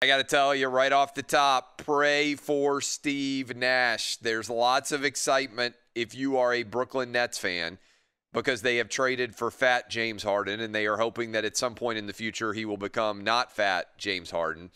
I got to tell you right off the top, pray for Steve Nash. There's lots of excitement if you are a Brooklyn Nets fan because they have traded for fat James Harden, and they are hoping that at some point in the future he will become not fat James Harden.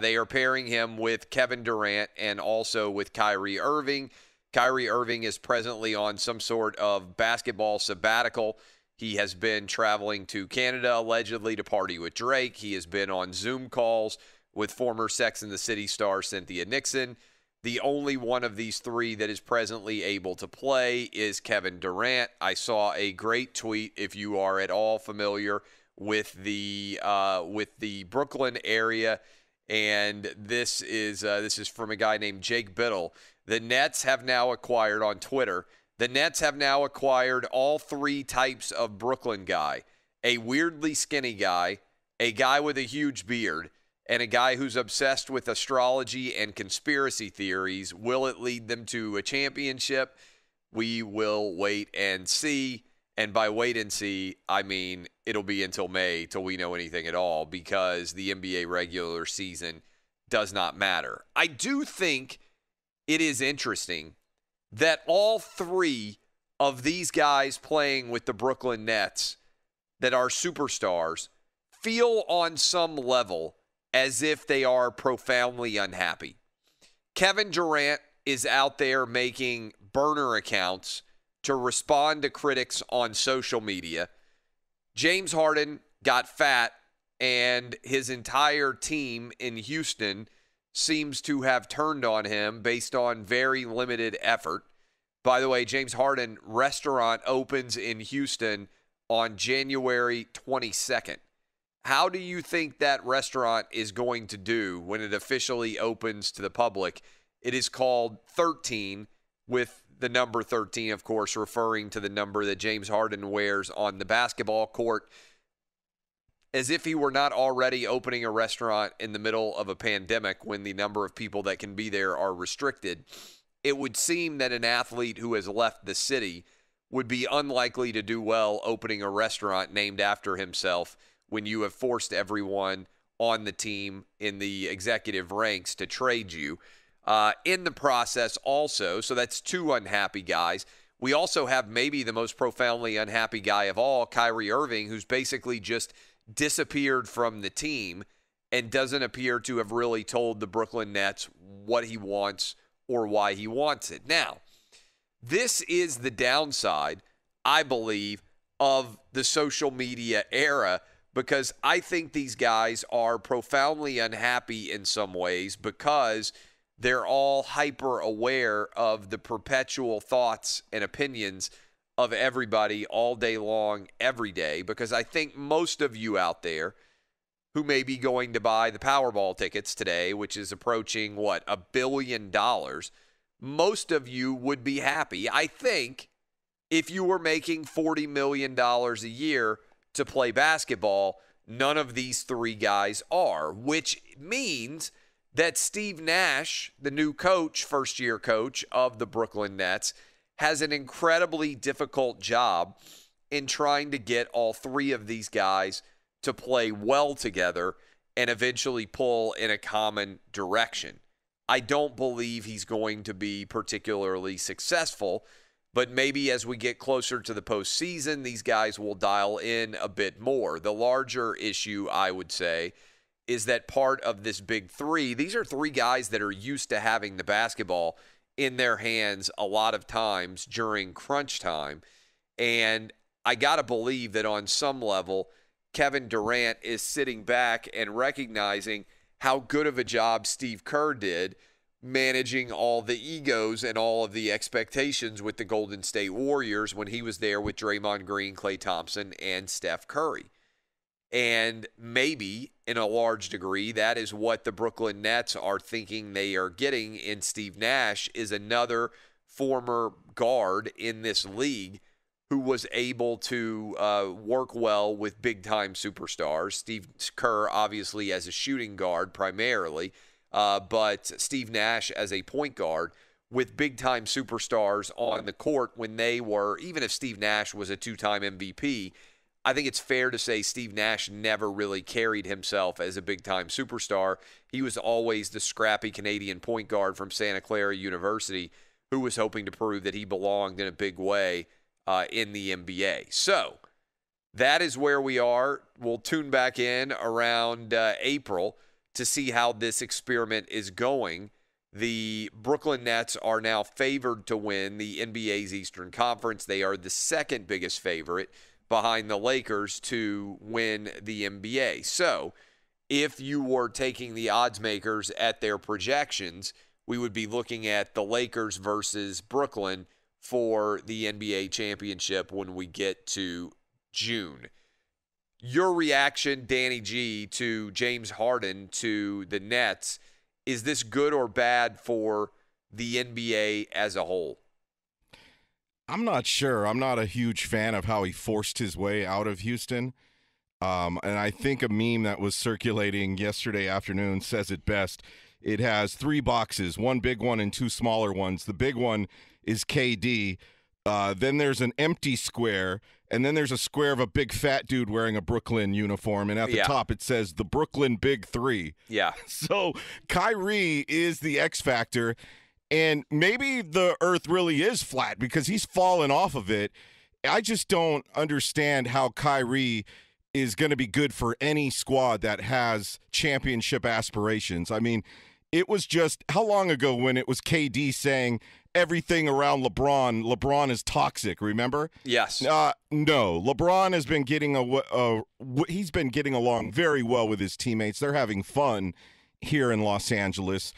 They are pairing him with Kevin Durant and also with Kyrie Irving. Kyrie Irving is presently on some sort of basketball sabbatical. He has been traveling to Canada allegedly to party with Drake. He has been on Zoom calls with former Sex and the City star Cynthia Nixon. The only one of these three that is presently able to play is Kevin Durant. I saw a great tweet, if you are at all familiar with the Brooklyn area, and this is from a guy named Jake Biddle. The Nets have now acquired on Twitter. The Nets have now acquired all three types of Brooklyn guy: a weirdly skinny guy, a guy with a huge beard, and a guy who's obsessed with astrology and conspiracy theories. Will it lead them to a championship? We will wait and see. And by wait and see, I mean it'll be until May till we know anything at all, because the NBA regular season does not matter. I do think it is interesting that all three of these guys playing with the Brooklyn Nets that are superstars feel on some level as if they are profoundly unhappy. Kevin Durant is out there making burner accounts to respond to critics on social media. James Harden got fat, and his entire team in Houston seems to have turned on him based on very limited effort. By the way, James Harden restaurant opens in Houston on January 22nd. How do you think that restaurant is going to do when it officially opens to the public? It is called 13, with the number 13, of course, referring to the number that James Harden wears on the basketball court. As if he were not already opening a restaurant in the middle of a pandemic when the number of people that can be there are restricted, it would seem that an athlete who has left the city would be unlikely to do well opening a restaurant named after himself when you have forced everyone on the team in the executive ranks to trade you. In the process also, so that's two unhappy guys. We also have maybe the most profoundly unhappy guy of all, Kyrie Irving, who's basically just disappeared from the team and doesn't appear to have really told the Brooklyn Nets what he wants or why he wants it. Now, this is the downside, I believe, of the social media era, because I think these guys are profoundly unhappy in some ways because they're all hyper aware of the perpetual thoughts and opinions of everybody all day long, every day. Because I think most of you out there who may be going to buy the Powerball tickets today, which is approaching, $1 billion, most of you would be happy. I think if you were making $40 million a year to play basketball, none of these three guys are, which means that Steve Nash, the new coach, first-year coach of the Brooklyn Nets, has an incredibly difficult job in trying to get all three of these guys to play well together and eventually pull in a common direction. I don't believe he's going to be particularly successful, but maybe as we get closer to the postseason, these guys will dial in a bit more. The larger issue, I would say, is that part of this big three, these are three guys that are used to having the basketball in their hands a lot of times during crunch time. And I got to believe that on some level, Kevin Durant is sitting back and recognizing how good of a job Steve Kerr did managing all the egos and all of the expectations with the Golden State Warriors when he was there with Draymond Green, Klay Thompson, and Steph Curry. And maybe, in a large degree, that is what the Brooklyn Nets are thinking they are getting in Steve Nash, is another former guard in this league who was able to work well with big-time superstars. Steve Kerr, obviously, as a shooting guard primarily, but Steve Nash as a point guard with big-time superstars on the court when they were, even if Steve Nash was a two-time MVP, I think it's fair to say Steve Nash never really carried himself as a big-time superstar. He was always the scrappy Canadian point guard from Santa Clara University who was hoping to prove that he belonged in a big way in the NBA. So that is where we are. We'll tune back in around April to see how this experiment is going. The Brooklyn Nets are now favored to win the NBA's Eastern Conference. They are the second biggest favorite behind the Lakers to win the NBA. So if you were taking the odds makers at their projections, we would be looking at the Lakers versus Brooklyn for the NBA championship when we get to June. Your reaction, Danny G, to James Harden to the Nets, is this good or bad for the NBA as a whole? I'm not sure. I'm not a huge fan of how he forced his way out of Houston. And I think a meme that was circulating yesterday afternoon says it best. It has 3 boxes, one big one and 2 smaller ones. The big one is KD. Then there's an empty square, and then there's a square of a big fat dude wearing a Brooklyn uniform, and at the top it says the Brooklyn Big Three. Yeah. So Kyrie is the X factor, and maybe the earth really is flat because he's fallen off of it. I just don't understand how Kyrie is going to be good for any squad that has championship aspirations. I mean, it was just how long ago when it was KD saying everything around LeBron is toxic, remember? Yes. No, LeBron has been he's been getting along very well with his teammates. They're having fun here in Los Angeles.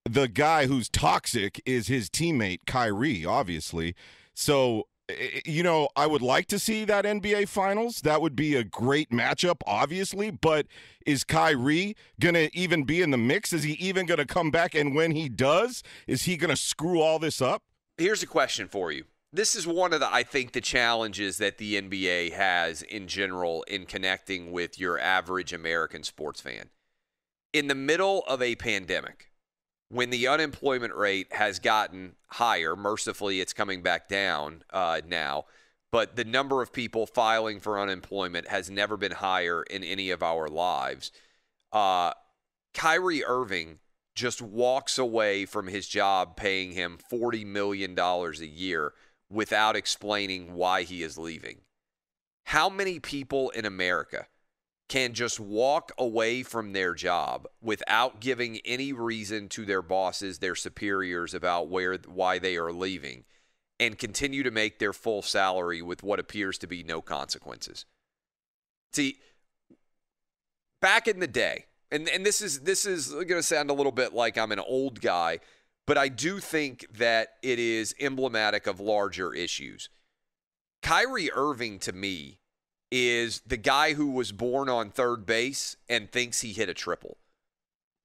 The guy who's toxic is his teammate, Kyrie, obviously. So, I would like to see that NBA Finals. That would be a great matchup, obviously. But is Kyrie going to even be in the mix? Is he even going to come back? And when he does, is he going to screw all this up? Here's a question for you. This is one of the challenges that the NBA has in general in connecting with your average American sports fan. In the middle of a pandemic, when the unemployment rate has gotten higher, mercifully it's coming back down now, but the number of people filing for unemployment has never been higher in any of our lives. Kyrie Irving just walks away from his job paying him $40 million a year without explaining why he is leaving. How many people in America can just walk away from their job without giving any reason to their bosses, their superiors, about why they are leaving, and continue to make their full salary with what appears to be no consequences? See, back in the day, and this is going to sound a little bit like I'm an old guy, but I do think that it is emblematic of larger issues. Kyrie Irving, to me, is the guy who was born on third base and thinks he hit a triple.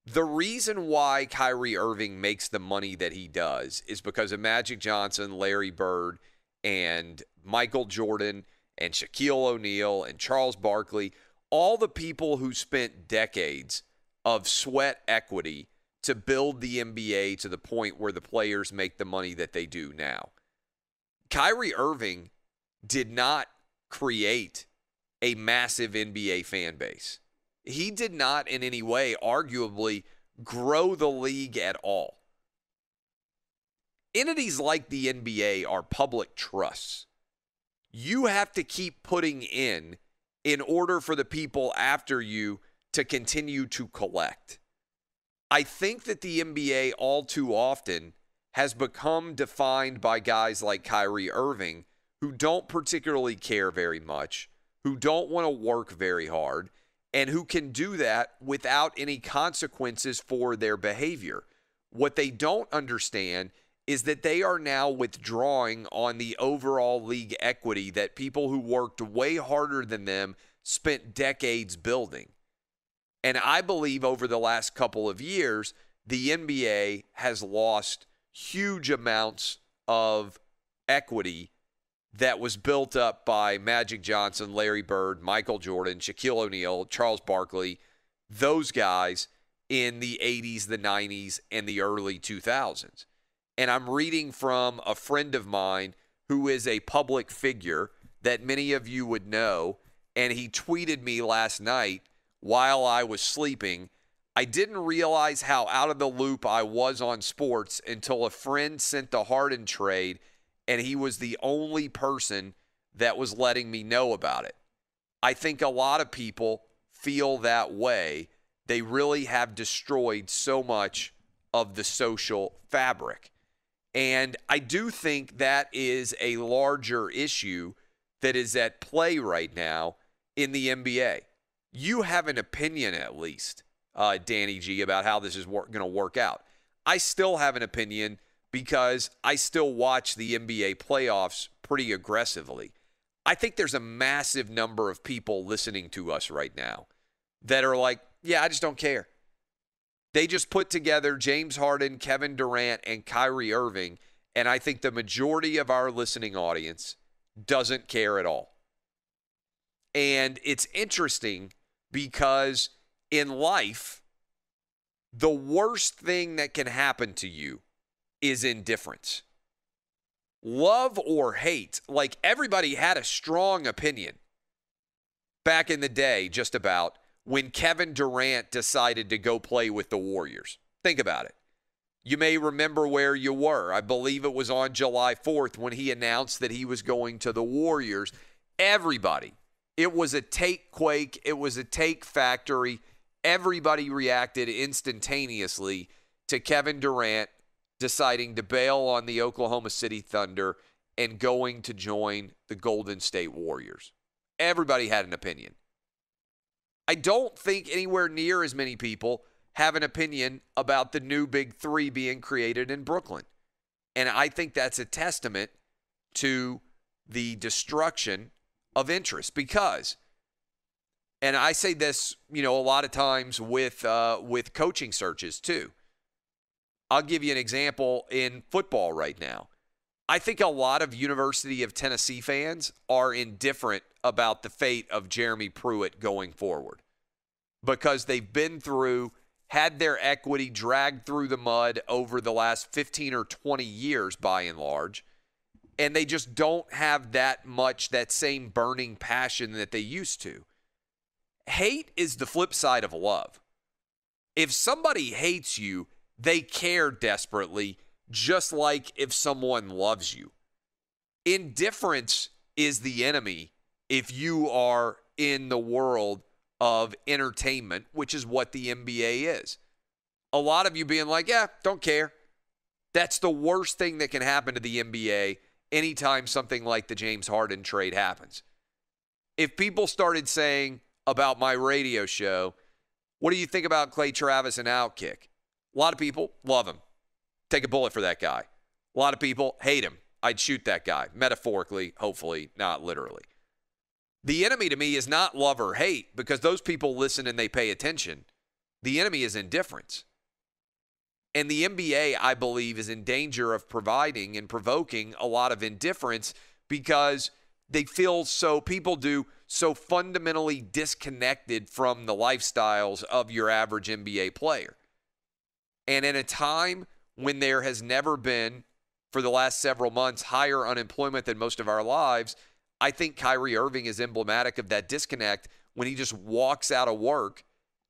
The reason why Kyrie Irving makes the money that he does is because of Magic Johnson, Larry Bird, and Michael Jordan, and Shaquille O'Neal, and Charles Barkley, all the people who spent decades of sweat equity to build the NBA to the point where the players make the money that they do now. Kyrie Irving did not create a massive NBA fan base. He did not in any way, arguably, grow the league at all. Entities like the NBA are public trusts. You have to keep putting in order for the people after you to continue to collect. I think that the NBA all too often has become defined by guys like Kyrie Irving who don't particularly care very much, who don't want to work very hard, and who can do that without any consequences for their behavior. What they don't understand is that they are now withdrawing on the overall league equity that people who worked way harder than them spent decades building. And I believe over the last couple of years, the NBA has lost huge amounts of equity that was built up by Magic Johnson, Larry Bird, Michael Jordan, Shaquille O'Neal, Charles Barkley, those guys in the 80s, the 90s, and the early 2000s. And I'm reading from a friend of mine who is a public figure that many of you would know, and he tweeted me last night while I was sleeping. I didn't realize how out of the loop I was on sports until a friend sent the Harden trade, and he was the only person that was letting me know about it. I think a lot of people feel that way. They really have destroyed so much of the social fabric. And I do think that is a larger issue that is at play right now in the NBA. You have an opinion, at least, Danny G, about how this is going to work out. I still have an opinion because I still watch the NBA playoffs pretty aggressively. I think there's a massive number of people listening to us right now that are like, yeah, I just don't care. They just put together James Harden, Kevin Durant, and Kyrie Irving, and I think the majority of our listening audience doesn't care at all. And it's interesting because in life, the worst thing that can happen to you is indifference. Love or hate, like everybody had a strong opinion back in the day just about when Kevin Durant decided to go play with the Warriors. Think about it. You may remember where you were. I believe it was on July 4th when he announced that he was going to the Warriors. Everybody. It was a take quake. It was a take factory. Everybody reacted instantaneously to Kevin Durant deciding to bail on the Oklahoma City Thunder and going to join the Golden State Warriors. Everybody had an opinion. I don't think anywhere near as many people have an opinion about the new Big Three being created in Brooklyn. And I think that's a testament to the destruction of interest because, and I say this, a lot of times with coaching searches too. I'll give you an example in football right now. I think a lot of University of Tennessee fans are indifferent about the fate of Jeremy Pruitt going forward because they've been through, had their equity dragged through the mud over the last 15 or 20 years by and large, and they just don't have that same burning passion that they used to. Hate is the flip side of love. If somebody hates you, they care desperately, just like if someone loves you. Indifference is the enemy if you are in the world of entertainment, which is what the NBA is. A lot of you being like, yeah, don't care. That's the worst thing that can happen to the NBA anytime something like the James Harden trade happens. If people started saying about my radio show, what do you think about Clay Travis and OutKick? A lot of people love him. Take a bullet for that guy. A lot of people hate him. I'd shoot that guy, metaphorically, hopefully, not literally. The enemy to me is not love or hate because those people listen and they pay attention. The enemy is indifference. And the NBA, I believe, is in danger of providing and provoking a lot of indifference because they feel people do so fundamentally disconnected from the lifestyles of your average NBA player. And in a time when there has never been, for the last several months, higher unemployment than most of our lives, I think Kyrie Irving is emblematic of that disconnect when he just walks out of work,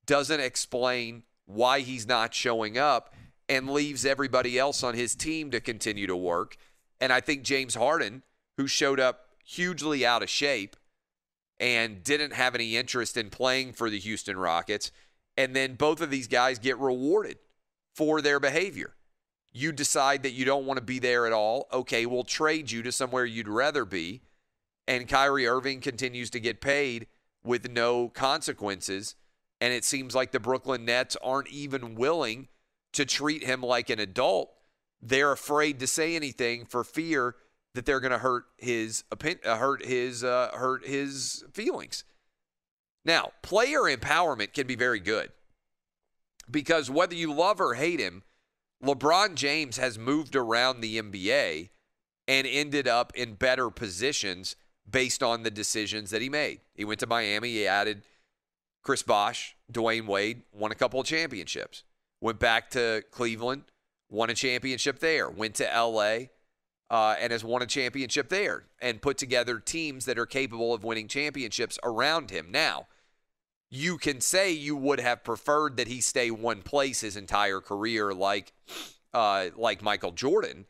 doesn't explain why he's not showing up, and leaves everybody else on his team to continue to work. And I think James Harden, who showed up hugely out of shape and didn't have any interest in playing for the Houston Rockets, and then both of these guys get rewarded for their behavior. You decide that you don't want to be there at all. Okay, we'll trade you to somewhere you'd rather be. And Kyrie Irving continues to get paid with no consequences. And it seems like the Brooklyn Nets aren't even willing to treat him like an adult. They're afraid to say anything for fear that they're going to hurt his feelings. Now, player empowerment can be very good. Because whether you love or hate him, LeBron James has moved around the NBA and ended up in better positions based on the decisions that he made. He went to Miami. He added Chris Bosh, Dwayne Wade, won a couple of championships. Went back to Cleveland, won a championship there. Went to L.A., and has won a championship there and put together teams that are capable of winning championships around him. Now, you can say you would have preferred that he stay one place his entire career like Michael Jordan,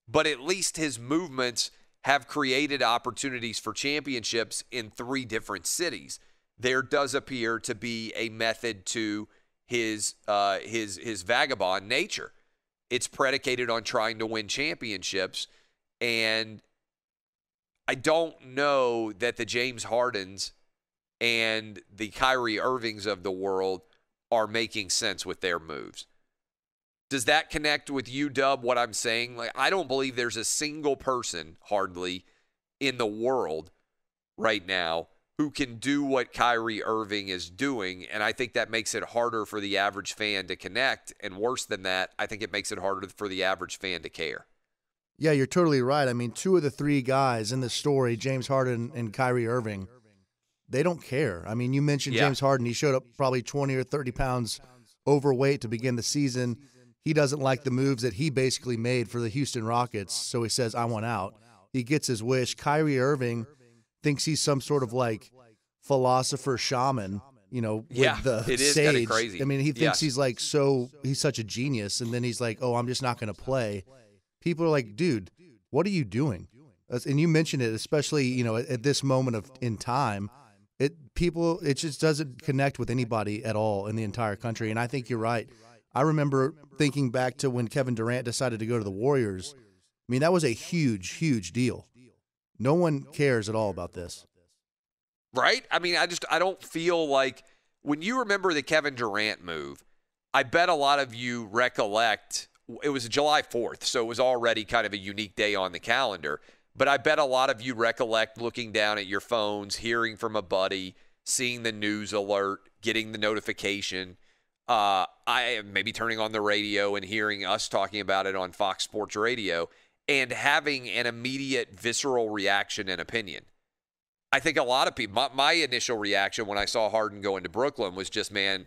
but at least his movements have created opportunities for championships in 3 different cities. There does appear to be a method to his vagabond nature. It's predicated on trying to win championships, and I don't know that the James Hardens and the Kyrie Irvings of the world are making sense with their moves. Does that connect with you, Dub, what I'm saying? Like, I don't believe there's a single person, hardly, in the world right now who can do what Kyrie Irving is doing, and I think that makes it harder for the average fan to connect, and worse than that, I think it makes it harder for the average fan to care. Yeah, you're totally right. I mean, 2 of the 3 guys in the story, James Harden and Kyrie Irving, they don't care. I mean, you mentioned James Harden. He showed up probably 20 or 30 pounds overweight to begin the season. He doesn't like the moves that he basically made for the Houston Rockets, so he says, I want out. He gets his wish. Kyrie Irving thinks he's some sort of like philosopher shaman, with the it is sage. Kind of crazy. I mean, he thinks he's like he's such a genius, and then he's like, oh, I'm just not going to play. People are like, dude, what are you doing? And you mentioned it, especially, at this moment in time, it just doesn't connect with anybody at all in the entire country. And I think you're right. I remember thinking back to when Kevin Durant decided to go to the Warriors. I mean, that was a huge, huge deal. No one cares at all about this. Right? I mean, I don't feel like when you remember the Kevin Durant move, I bet a lot of you recollect it was July 4th, so it was already kind of a unique day on the calendar. But I bet a lot of you recollect looking down at your phones, hearing from a buddy, seeing the news alert, getting the notification. I am maybe turning on the radio and hearing us talking about it on Fox Sports Radio and having an immediate visceral reaction and opinion. I think a lot of people, my initial reaction when I saw Harden go into Brooklyn was just, man,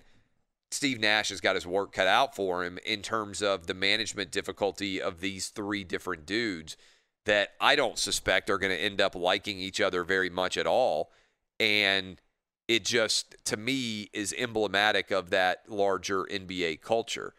Steve Nash has got his work cut out for him in terms of the management difficulty of these 3 different dudes that I don't suspect are going to end up liking each other very much at all. And it just, to me, is emblematic of that larger NBA culture.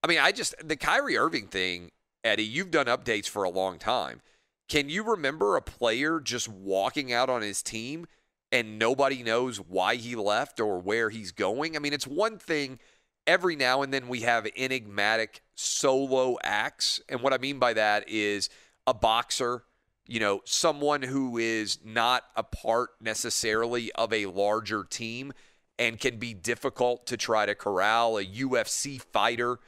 I mean, the Kyrie Irving thing, Eddie, you've done updates for a long time. Can you remember a player just walking out on his team and nobody knows why he left or where he's going? I mean, it's one thing every now and then we have enigmatic solo acts. And what I mean by that is a boxer, someone who is not a part necessarily of a larger team and can be difficult to try to corral. A UFC fighter,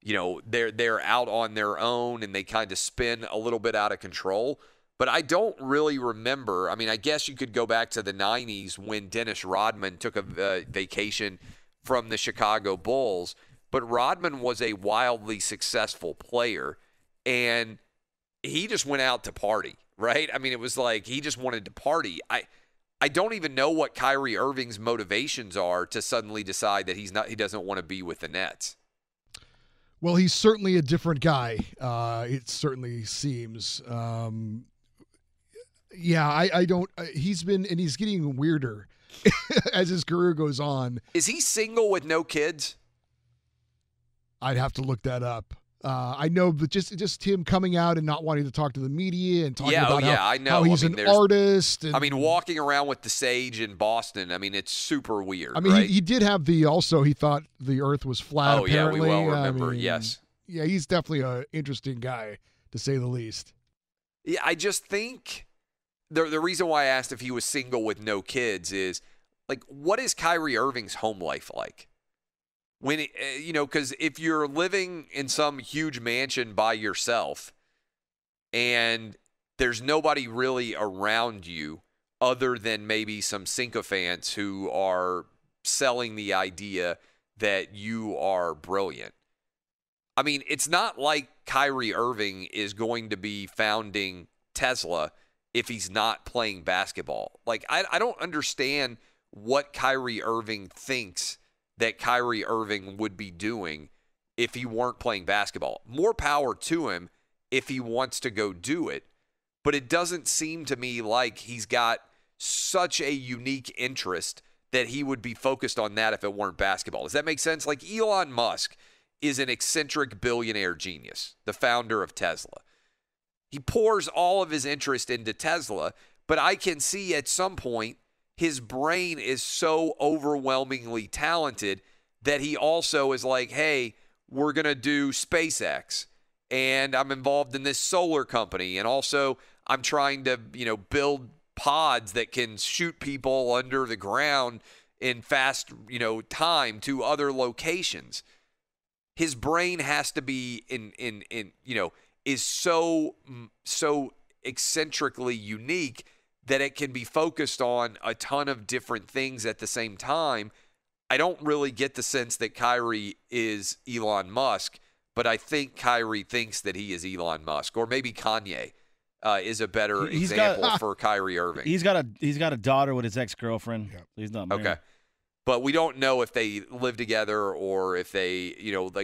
they're out on their own and they kind of spin a little bit out of control. But I don't really remember. I mean, I guess you could go back to the 90s when Dennis Rodman took a vacation from the Chicago Bulls. But Rodman was a wildly successful player, and he just went out to party, right? I mean, it was like he just wanted to party. I don't even know what Kyrie Irving's motivations are to suddenly decide that he doesn't want to be with the Nets. Well, he's certainly a different guy. It certainly seems. I don't. He's getting weirder as his career goes on. Is he single with no kids? I'd have to look that up. I know, but just him coming out and not wanting to talk to the media and talking about how he's an artist. And, walking around with the sage in Boston, it's super weird. Right? he did have he thought the earth was flat, apparently. We well remember, yes. Yeah, he's definitely an interesting guy, to say the least. Yeah, I just think the reason why I asked if he was single with no kids is, like, what is Kyrie Irving's home life like? When, because if you're living in some huge mansion by yourself and there's nobody really around you other than maybe some sycophants who are selling the idea that you are brilliant. I mean, it's not like Kyrie Irving is going to be founding Tesla if he's not playing basketball. Like, I don't understand what Kyrie Irving thinks that Kyrie Irving would be doing if he weren't playing basketball. More power to him if he wants to go do it. but it doesn't seem to me like he's got such a unique interest that he would be focused on that if it weren't basketball. Does that make sense? Like Elon Musk is an eccentric billionaire genius, the founder of Tesla. He pours all of his interest into Tesla, but I can see at some point his brain is so overwhelmingly talented that he also is like, hey, we're going to do SpaceX, and I'm involved in this solar company, and also I'm trying to, build pods that can shoot people under the ground in fast, time to other locations. His brain has to be is so eccentrically unique that it can be focused on a ton of different things at the same time. I don't really get the sense that Kyrie is Elon Musk, but I think Kyrie thinks that he is Elon Musk, or maybe Kanye is a better example for Kyrie Irving. He's got a daughter with his ex-girlfriend. Yep. So he's not married. Okay. But we don't know if they live together or if they,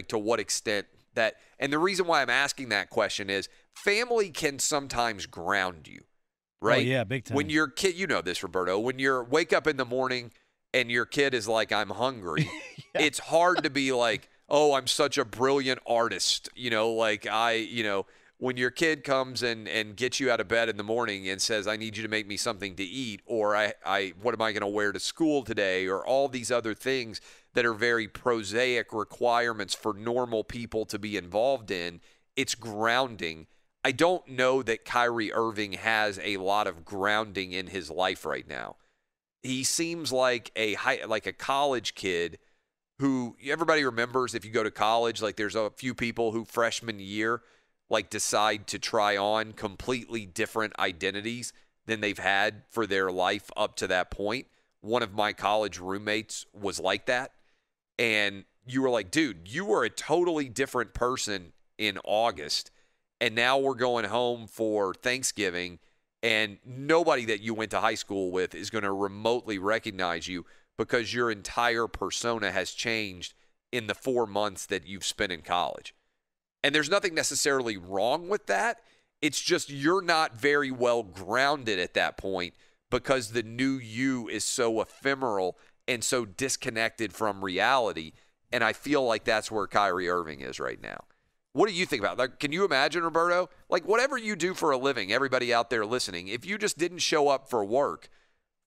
to what extent that. And the reason why I'm asking that question is family can sometimes ground you, right? Oh, yeah, big time. When your kid, this, Roberto, when you wake up in the morning and your kid is like, I'm hungry, it's hard to be like, oh, I'm such a brilliant artist. When your kid comes and gets you out of bed in the morning and says, I need you to make me something to eat, or what am I going to wear to school today, or all these other things that are very prosaic requirements for normal people to be involved in, it's grounding. I don't know that Kyrie Irving has a lot of grounding in his life right now. He seems like a college kid who everybody remembers. If you go to college, like there's a few people who freshman year decide to try on completely different identities than they've had for their life up to that point. One of my college roommates was like that. And you were like, dude, you were a totally different person in August. And now we're going home for Thanksgiving, and nobody that you went to high school with is going to remotely recognize you because your entire persona has changed in the 4 months that you've spent in college. And there's nothing necessarily wrong with that. It's just you're not very well grounded at that point because the new you is so ephemeral and so disconnected from reality. And I feel like that's where Kyrie Irving is right now. What do you think about that? Can you imagine, Roberto? Whatever you do for a living, everybody out there listening, if you just didn't show up for work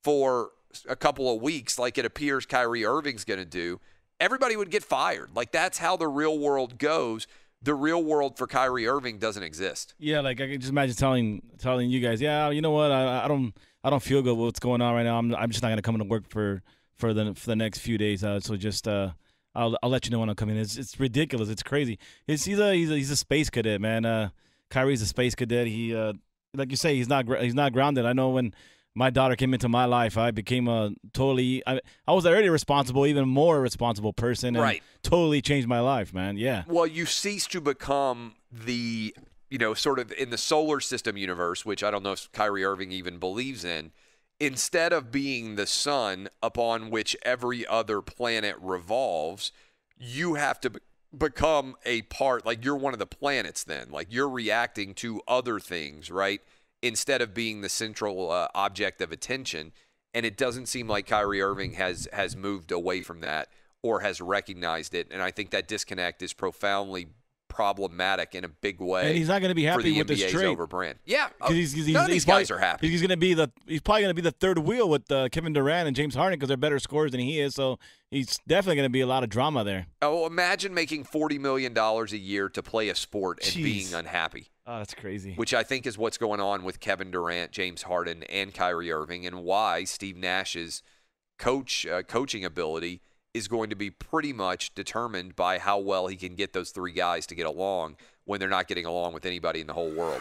for a couple of weeks like it appears Kyrie Irving's going to do, everybody would get fired. That's how the real world goes. The real world for Kyrie Irving doesn't exist. Yeah, I can just imagine telling you guys, yeah, you know what, I don't feel good with what's going on right now. I'm just not gonna come into work for the next few days. So just I'll let you know when I'm coming. It's ridiculous. It's crazy. He's a space cadet, man. Kyrie's a space cadet. He like you say, he's not grounded. I know when my daughter came into my life, I became I was already responsible, even more responsible person, and totally changed my life, man. Yeah. Well, you cease to become the, sort of in the solar system universe, which I don't know if Kyrie Irving even believes in. Instead of being the sun upon which every other planet revolves, you have to become a part, you're one of the planets then. You're reacting to other things, right? Instead of being the central object of attention. And it doesn't seem like Kyrie Irving has moved away from that or has recognized it. And I think that disconnect is profoundly problematic in a big way. And he's not going to be happy with this trade over brand. Yeah, because none of these guys are happy. He's probably going to be the third wheel with Kevin Durant and James Harden because they're better scorers than he is. So he's definitely going to be a lot of drama there. Oh, imagine making $40 million a year to play a sport and being unhappy. Oh, that's crazy. Which I think is what's going on with Kevin Durant, James Harden, and Kyrie Irving, and why Steve Nash's coaching ability is going to be pretty much determined by how well he can get those three guys to get along when they're not getting along with anybody in the whole world.